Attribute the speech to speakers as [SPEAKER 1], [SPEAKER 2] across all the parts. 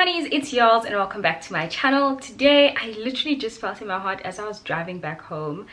[SPEAKER 1] honeys, it's Yolz and welcome back to my channel. Today I literally just felt in my heart as I was driving back home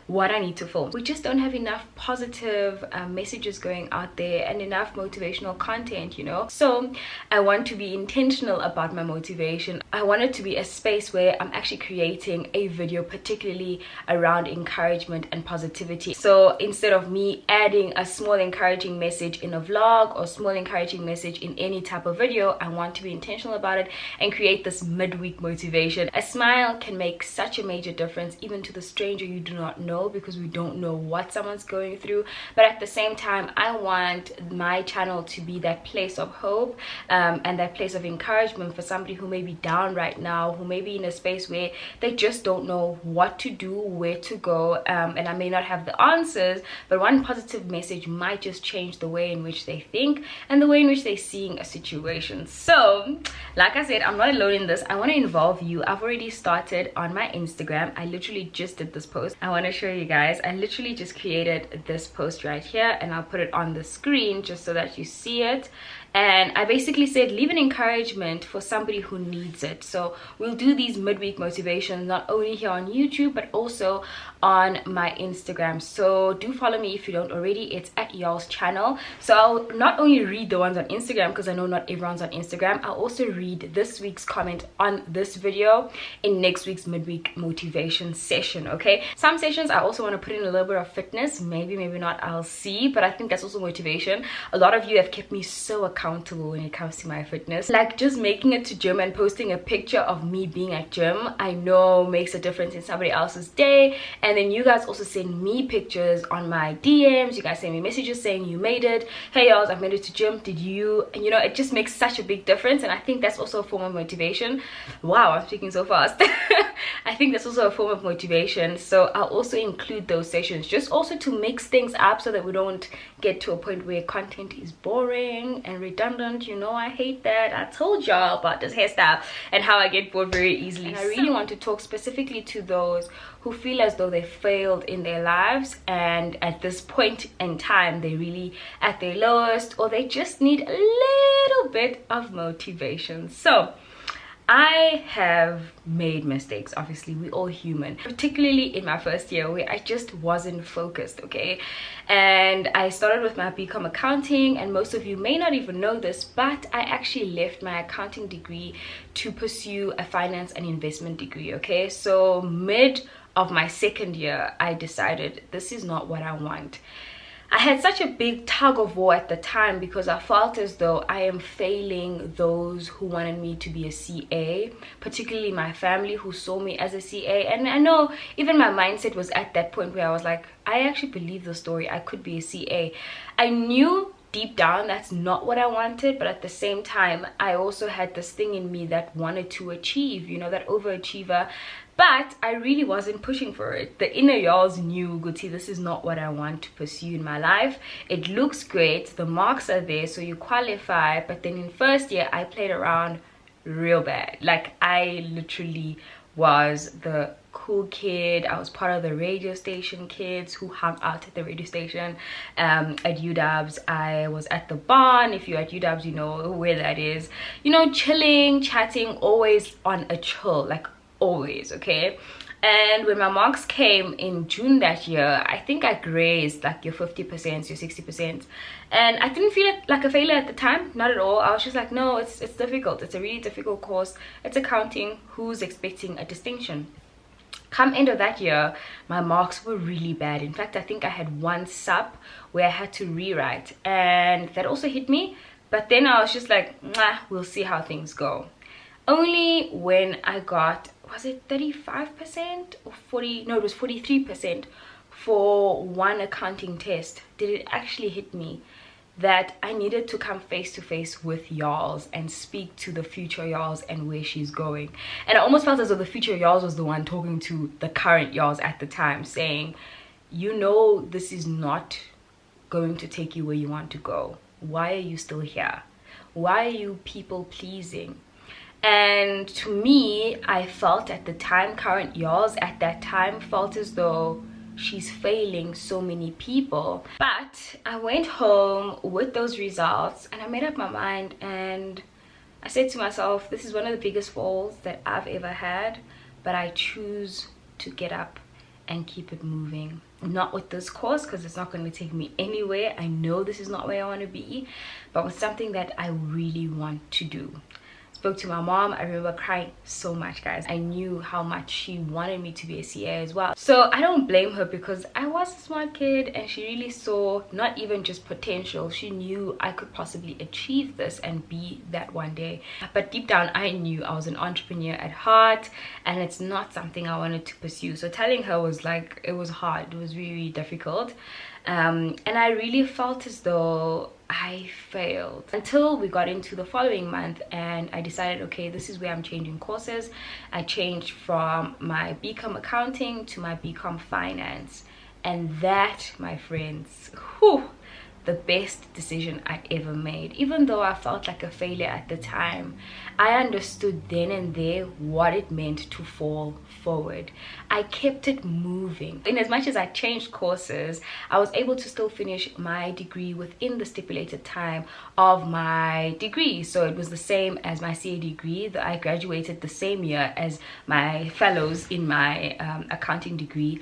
[SPEAKER 1] what I need to film. We just don't have enough positive messages going out there and enough motivational content, you know. So I want to be intentional about my motivation. I want it to be a space where I'm actually creating a video particularly around encouragement and positivity. So instead of me adding a small encouraging message in a vlog or small encouraging message in any type of video, I want to be intentional about it and create this midweek motivation. A smile can make such a major difference even to the stranger you do not know, because we don't know what someone's going through. But at the same time, I want my channel to be that place of hope and that place of encouragement for somebody who may be down right now, who may be in a space where they just don't know what to do, where to go, and I may not have the answers, but one positive message might just change the way in which they think and the way in which they're seeing a situation. So like I said, I'm not alone in this. I want to involve you. I've already started on my Instagram. I literally just did this post. I want to show you guys. I literally just created this post right here and I'll put it on the screen just so that you see it. And I basically said leave an encouragement for somebody who needs it. So we'll do these midweek motivations not only here on YouTube but also on my Instagram. So do follow me if you don't already. It's at Yolz channel. So I'll not only read the ones on Instagram, because I know not everyone's on Instagram, I'll also read this week's comment on this video in next week's midweek motivation session. Okay, some sessions I also want to put in a little bit of fitness, maybe not, I'll see, but I think that's also motivation. A lot of you have kept me so accountable when it comes to my fitness, like just making it to gym and posting a picture of me being at gym. I know makes a difference in somebody else's day. And then you guys also send me pictures on my DMs. You guys send me messages saying you made it. Hey Yolz, I've made it to gym, did you? And you know, it just makes such a big difference, and I think that's also a form of motivation. Wow, I'm speaking so fast. I think that's also a form of motivation. So I'll also include those sessions, just also to mix things up so that we don't get to a point where content is boring and redundant. You know, I hate that. I told y'all about this hairstyle and how I get bored very easily. And I really want to talk specifically to those who feel as though they failed in their lives, and at this point in time they're really at their lowest, or they just need a little bit of motivation. So I have made mistakes. Obviously, we're all human, particularly in my first year where I just wasn't focused, okay? And I started with my BCom accounting, and most of you may not even know this, but I actually left my accounting degree to pursue a finance and investment degree, okay? So mid of my second year, I decided this is not what I want. I had such a big tug of war at the time because I felt as though I am failing those who wanted me to be a CA, particularly my family who saw me as a CA. And I know even my mindset was at that point where I was like, I actually believe the story, I could be a CA. I knew deep down that's not what I wanted, but at the same time I also had this thing in me that wanted to achieve, you know, that overachiever. But I really wasn't pushing for it. The inner Yolz knew, Guti, this is not what I want to pursue in my life. It looks great, the marks are there, so you qualify. But then in first year, I played around real bad. Like, I literally was the cool kid. I was part of the radio station kids who hung out at the radio station at UW's. I was at the barn. If you're at UW's, you know where that is. You know, chilling, chatting, always on a chill, like always, okay? And when my marks came in June that year, I think I grazed like your 50%, your 60%, and I didn't feel it like a failure at the time, not at all. I was just like, no, it's difficult, it's a really difficult course, it's accounting, who's expecting a distinction? Come end of that year, my marks were really bad. In fact, I think I had one sub where I had to rewrite, and that also hit me. But then I was just like, we'll see how things go. Only when I got, was it 35% or 40? No, it was 43% for one accounting test did it actually hit me that I needed to come face to face with Yolz and speak to the future Yolz and where she's going. And I almost felt as though the future Yolz was the one talking to the current Yolz at the time, saying, you know, this is not going to take you where you want to go. Why are you still here? Why are you people pleasing? And to me, I felt at the time, current Yolz at that time felt as though she's failing so many people. But I went home with those results and I made up my mind, and I said to myself, this is one of the biggest falls that I've ever had, but I choose to get up and keep it moving. Not with this course, because it's not going to take me anywhere. I know this is not where I want to be, but with something that I really want to do. Spoke to my mom. I remember crying so much, guys. I knew how much she wanted me to be a CA as well. So I don't blame her, because I was a smart kid and she really saw not even just potential. She knew I could possibly achieve this and be that one day. But deep down, I knew I was an entrepreneur at heart and it's not something I wanted to pursue. So telling her was like, it was hard. It was really difficult. And I really felt as though I failed until we got into the following month, and I decided, okay, this is where I'm changing courses. I changed from my BCom accounting to my BCom finance, and that, my friends, whew, the best decision I ever made. Even though I felt like a failure at the time, I understood then and there what it meant to fall forward. I kept it moving. In as much as I changed courses, I was able to still finish my degree within the stipulated time of my degree. So it was the same as my CA degree, that I graduated the same year as my fellows in my accounting degree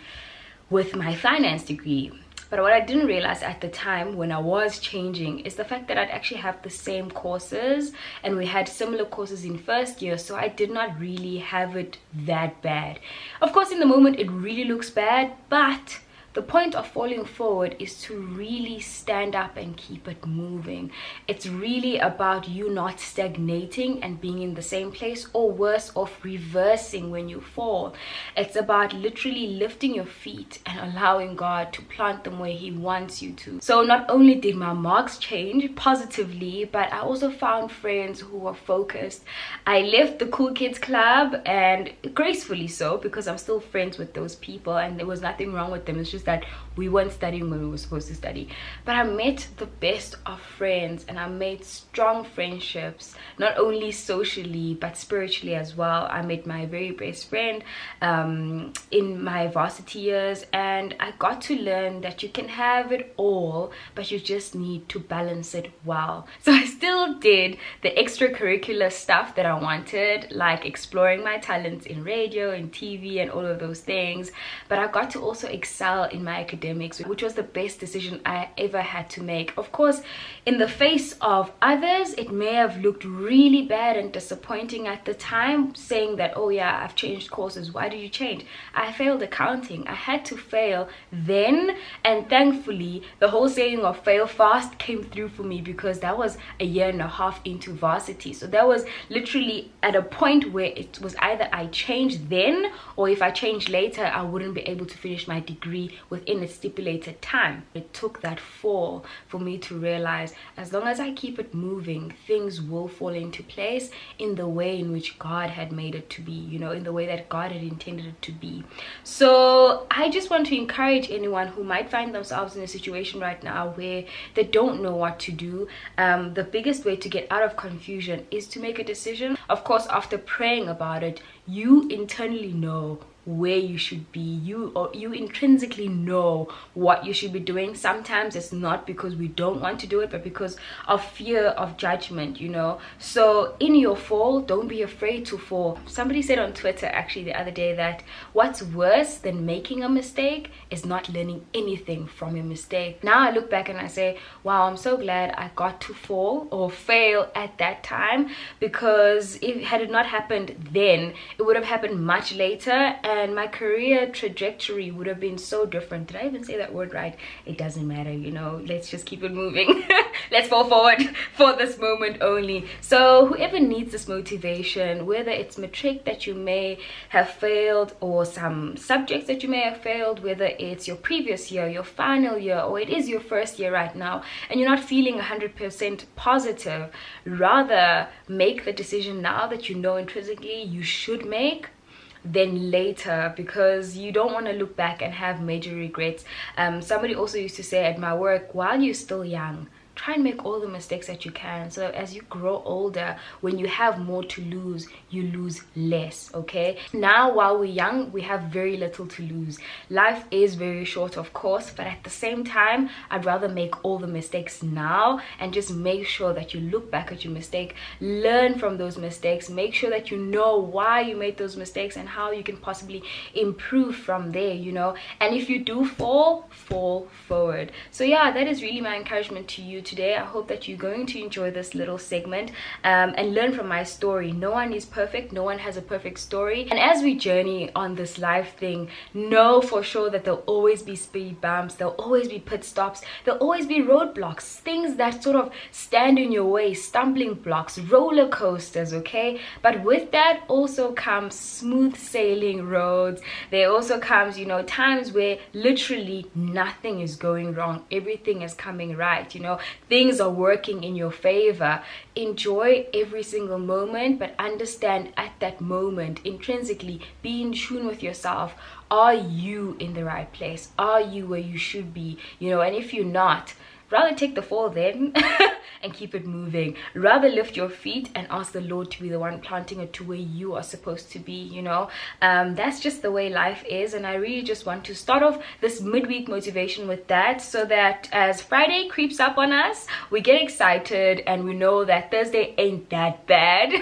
[SPEAKER 1] with my finance degree. But what I didn't realize at the time when I was changing is the fact that I'd actually have the same courses, and we had similar courses in first year, so I did not really have it that bad. Of course, in the moment it really looks bad, but the point of falling forward is to really stand up and keep it moving. It's really about you not stagnating and being in the same place, or worse off, reversing when you fall. It's about literally lifting your feet and allowing God to plant them where He wants you to. So not only did my marks change positively, but I also found friends who were focused. I left the cool kids club, and gracefully so, because I'm still friends with those people and there was nothing wrong with them. It's just that we weren't studying when we were supposed to study. But I met the best of friends, and I made strong friendships, not only socially but spiritually as well. I met my very best friend in my varsity years, and I got to learn that you can have it all, but you just need to balance it well. So I still did the extracurricular stuff that I wanted, like exploring my talents in radio and TV and all of those things, but I got to also excel in my academics, which was the best decision I ever had to make. Of course, in the face of others, it may have looked really bad and disappointing at the time, saying that, oh yeah, I've changed courses. Why did you change? I failed accounting. I had to fail then, and thankfully the whole saying of fail fast came through for me, because that was a year and a half into varsity. So that was literally at a point where it was either I changed then, or if I changed later, I wouldn't be able to finish my degree within a stipulated time. It took that fall for me to realize, as long as I keep it moving, things will fall into place in the way in which God had made it to be, you know, in the way that God had intended it to be. So I just want to encourage anyone who might find themselves in a situation right now where they don't know what to do. The biggest way to get out of confusion is to make a decision. Of course, after praying about it, you internally know where you should be. You intrinsically know what you should be doing. Sometimes it's not because we don't want to do it, but because of fear of judgment, you know. So in your fall, don't be afraid to fall. Somebody said on Twitter actually the other day that what's worse than making a mistake is not learning anything from your mistake. Now I look back and I say, wow, I'm so glad I got to fall or fail at that time, because if had it not happened then, it would have happened much later, and my career trajectory would have been so different. Did I even say that word right? It doesn't matter, you know. Let's just keep it moving. Let's fall forward for this moment only. So whoever needs this motivation, whether it's matric that you may have failed, or some subjects that you may have failed, whether it's your previous year, your final year, or it is your first year right now, and you're not feeling 100% positive, rather make the decision now that you know intrinsically you should make than later, because you don't want to look back and have major regrets. Somebody also used to say at my work, while you're still young, try and make all the mistakes that you can, so as you grow older, when you have more to lose, you lose less. Okay, now while we're young, we have very little to lose. Life is very short, of course, but at the same time, I'd rather make all the mistakes now and just make sure that you look back at your mistake, learn from those mistakes, make sure that you know why you made those mistakes and how you can possibly improve from there, you know. And if you do fall forward. So yeah, that is really my encouragement to you today. I hope that you're going to enjoy this little segment and learn from my story. No one is perfect, no one has a perfect story, and as we journey on this life thing, know for sure that there'll always be speed bumps, there'll always be pit stops, there'll always be roadblocks, things that sort of stand in your way, stumbling blocks, roller coasters. Okay, but with that also comes smooth sailing roads. There also comes, you know, times where literally nothing is going wrong, everything is coming right, you know, things are working in your favor. Enjoy every single moment, but understand at that moment, intrinsically, be in tune with yourself. Are you in the right place? Are you where you should be? You know, and if you're not, rather take the fall then and keep it moving. Rather lift your feet and ask the Lord to be the one planting it to where you are supposed to be, you know. That's just the way life is, and I really just want to start off this midweek motivation with that, so that as Friday creeps up on us, we get excited and we know that Thursday ain't that bad.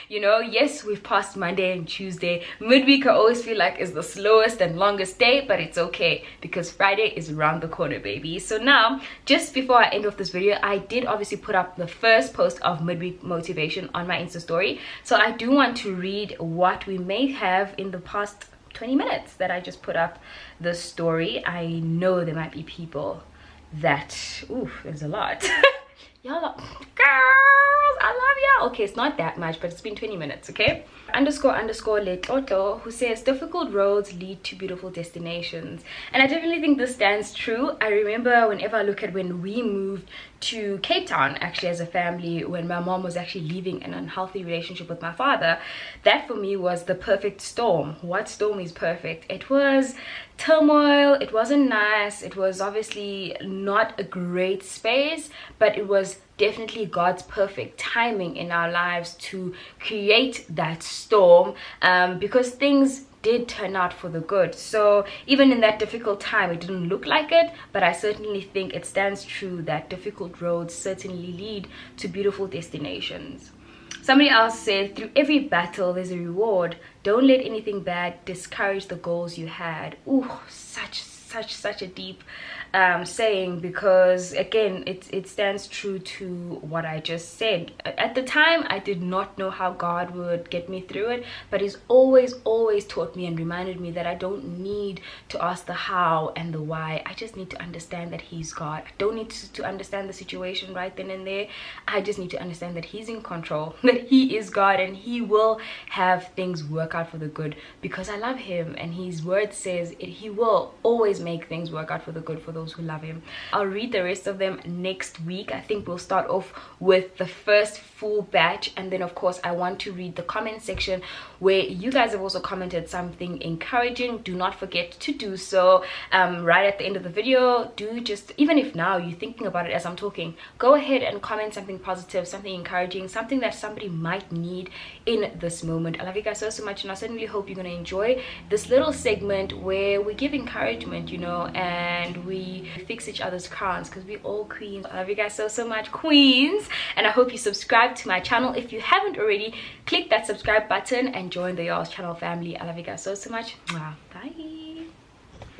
[SPEAKER 1] You know, yes, we've passed Monday and Tuesday. Midweek I always feel like is the slowest and longest day, but it's okay because Friday is around the corner, baby. So now, just before I end off this video, I did obviously put up the first post of midweek motivation on my Insta story, so I do want to read what we may have in the past 20 minutes that I just put up the story. I know there might be people that, ooh, there's a lot. Y'all are, girls, I love y'all. Okay, it's not that much, but it's been 20 minutes. Okay, __ Letotlo, who says difficult roads lead to beautiful destinations. And I definitely think this stands true. I remember whenever I look at when we moved to Cape Town, actually as a family, when my mom was actually leaving an unhealthy relationship with my father, that for me was the perfect storm. What storm is perfect? It was turmoil, it wasn't nice, it was obviously not a great space, but it was definitely God's perfect timing in our lives to create that storm, because things did turn out for the good. So even in that difficult time, it didn't look like it, but I certainly think it stands true that difficult roads certainly lead to beautiful destinations. Somebody else said, through every battle there's a reward. Don't let anything bad discourage the goals you had. Ooh, such a deep saying, because again, it stands true to what I just said. At the time, I did not know how God would get me through it, but he's always taught me and reminded me that I don't need to ask the how and the why. I just need to understand that he's God. I don't need to understand the situation right then and there. I just need to understand that he's in control, that he is God, and he will have things work out for the good, because I love him, and his word says he will always make things work out for the good for those who love him. I'll read the rest of them next week. I think we'll start off with the first full batch, and then of course I want to read the comment section where you guys have also commented something encouraging. Do not forget to do so right at the end of the video. Do just, even if now you're thinking about it as I'm talking, go ahead and comment something positive, something encouraging, something that somebody might need in this moment. I love you guys so much, and I certainly hope you're going to enjoy this little segment where we give encouragement, you know, and we fix each other's crowns, because we all queens. I love you guys so much, queens, and I hope you subscribe to my channel. If you haven't already, click that subscribe button and join the Yolz channel family. I love you guys so much. Wow, bye.